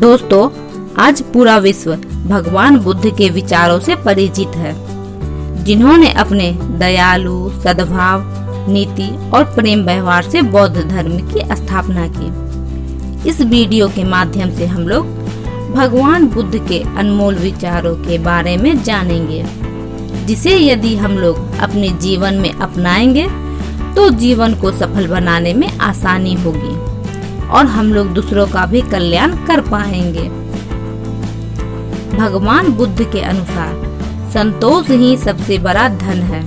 दोस्तों, आज पूरा विश्व भगवान बुद्ध के विचारों से परिचित है, जिन्होंने अपने दयालु, सद्भाव, नीति और प्रेम व्यवहार से बौद्ध धर्म की स्थापना की। इस वीडियो के माध्यम से हम लोग भगवान बुद्ध के अनमोल विचारों के बारे में जानेंगे, जिसे यदि हम लोग अपने जीवन में अपनाएंगे तो जीवन को सफल बनाने में आसानी होगी और हम लोग दूसरों का भी कल्याण कर पाएंगे। भगवान बुद्ध के अनुसार संतोष ही सबसे बड़ा धन है,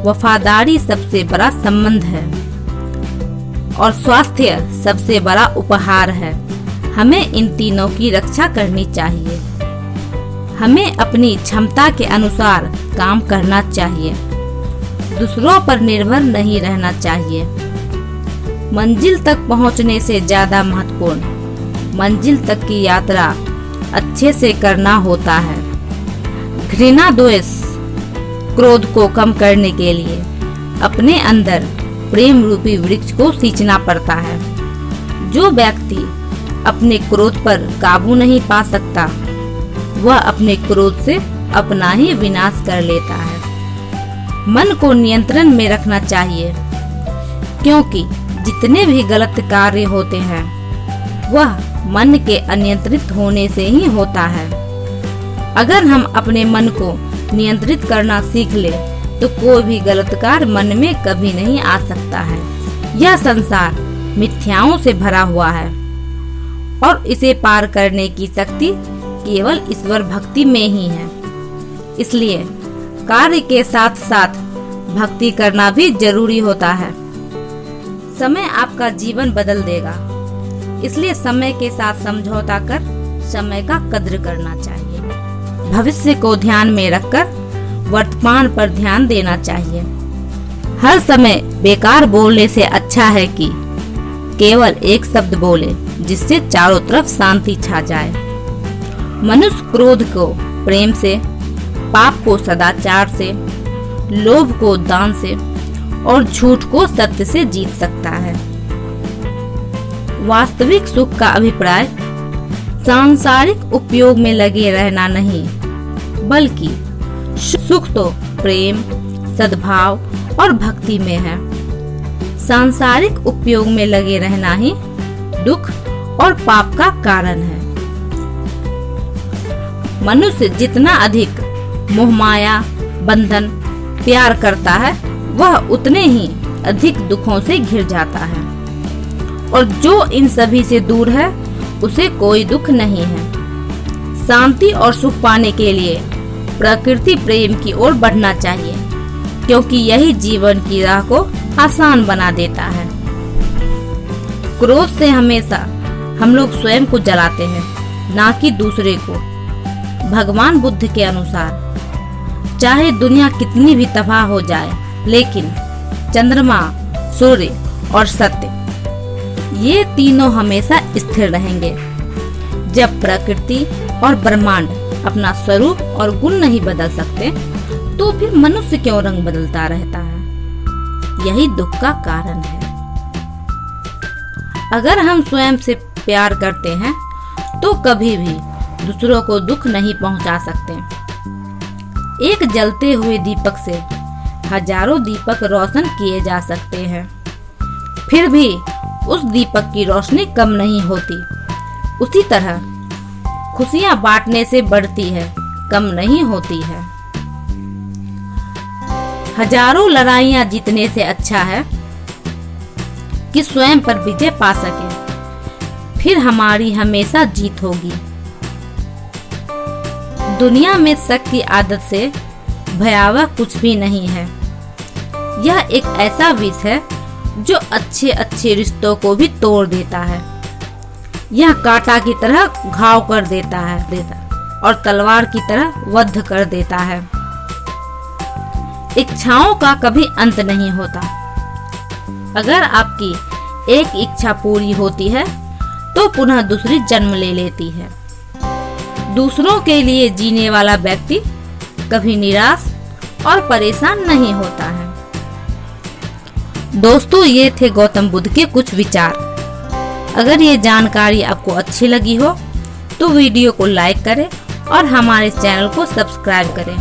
वफादारी सबसे बड़ा संबंध है और स्वास्थ्य सबसे बड़ा उपहार है। हमें इन तीनों की रक्षा करनी चाहिए। हमें अपनी क्षमता के अनुसार काम करना चाहिए, दूसरों पर निर्भर नहीं रहना चाहिए। मंजिल तक पहुंचने से ज्यादा महत्वपूर्ण मंजिल तक की यात्रा अच्छे से करना होता है। घृणा, द्वेष, क्रोध को कम करने के लिए अपने अंदर प्रेम रूपी वृक्ष को सींचना पड़ता है। जो व्यक्ति अपने क्रोध पर काबू नहीं पा सकता, वह अपने क्रोध से अपना ही विनाश कर लेता है। मन को नियंत्रण में रखना चाहिए, क्योंकि जितने भी गलत कार्य होते हैं वह मन के अनियंत्रित होने से ही होता है। अगर हम अपने मन को नियंत्रित करना सीख ले तो कोई भी गलत कार्य मन में कभी नहीं आ सकता है। यह संसार मिथ्याओं से भरा हुआ है और इसे पार करने की शक्ति केवल ईश्वर भक्ति में ही है। इसलिए कार्य के साथ साथ भक्ति करना भी जरूरी होता है। समय आपका जीवन बदल देगा, इसलिए समय के साथ समझौता कर समय का कद्र करना चाहिए। भविष्य को ध्यान में रखकर वर्तमान पर ध्यान देना चाहिए। हर समय बेकार बोलने से अच्छा है कि केवल एक शब्द बोले जिससे चारों तरफ शांति छा जाए। मनुष्य क्रोध को प्रेम से, पाप को सदाचार से, लोभ को दान से और झूठ को सत्य से जीत सकता है। वास्तविक सुख का अभिप्राय सांसारिक उपयोग में लगे रहना नहीं, बल्कि सुख तो प्रेम, सद्भाव और भक्ति में है। सांसारिक उपयोग में लगे रहना ही दुख और पाप का कारण है। मनुष्य जितना अधिक मोहमाया, बंधन, प्यार करता है, वह उतने ही अधिक दुखों से घिर जाता है और जो इन सभी से दूर है उसे कोई दुख नहीं है। शांति और सुख पाने के लिए प्रकृति प्रेम की ओर बढ़ना चाहिए, क्योंकि यही जीवन की राह को आसान बना देता है। क्रोध से हमेशा हम लोग स्वयं को जलाते हैं, ना कि दूसरे को। भगवान बुद्ध के अनुसार चाहे दुनिया कितनी भी तबाह हो जाए, लेकिन चंद्रमा, सूर्य और सत्य, ये तीनों हमेशा स्थिर रहेंगे। जब प्रकृति और ब्रह्मांड अपना स्वरूप और गुण नहीं बदल सकते, तो फिर मनुष्य क्यों रंग बदलता रहता है? यही दुख का कारण है। अगर हम स्वयं से प्यार करते हैं तो कभी भी दूसरों को दुख नहीं पहुंचा सकते। एक जलते हुए दीपक से हजारों दीपक रोशन किए जा सकते हैं, फिर भी उस दीपक की रोशनी कम नहीं होती। उसी तरह खुशियां बांटने से बढ़ती है, कम नहीं होती है। हजारों लड़ाइयां जीतने से अच्छा है कि स्वयं पर विजय पा सके, फिर हमारी हमेशा जीत होगी। दुनिया में शक की आदत से भयावह कुछ भी नहीं है। यह एक ऐसा विष है जो अच्छे अच्छे रिश्तों को भी तोड़ देता है। यह कांटा की तरह घाव कर देता है और तलवार की तरह वध कर देता है। इच्छाओं का कभी अंत नहीं होता। अगर आपकी एक इच्छा पूरी होती है तो पुनः दूसरी जन्म ले लेती है। दूसरों के लिए जीने वाला व्यक्ति कभी निराश और परेशान नहीं होता है। दोस्तों, ये थे गौतम बुद्ध के कुछ विचार। अगर ये जानकारी आपको अच्छी लगी हो तो वीडियो को लाइक करें और हमारे चैनल को सब्सक्राइब करें।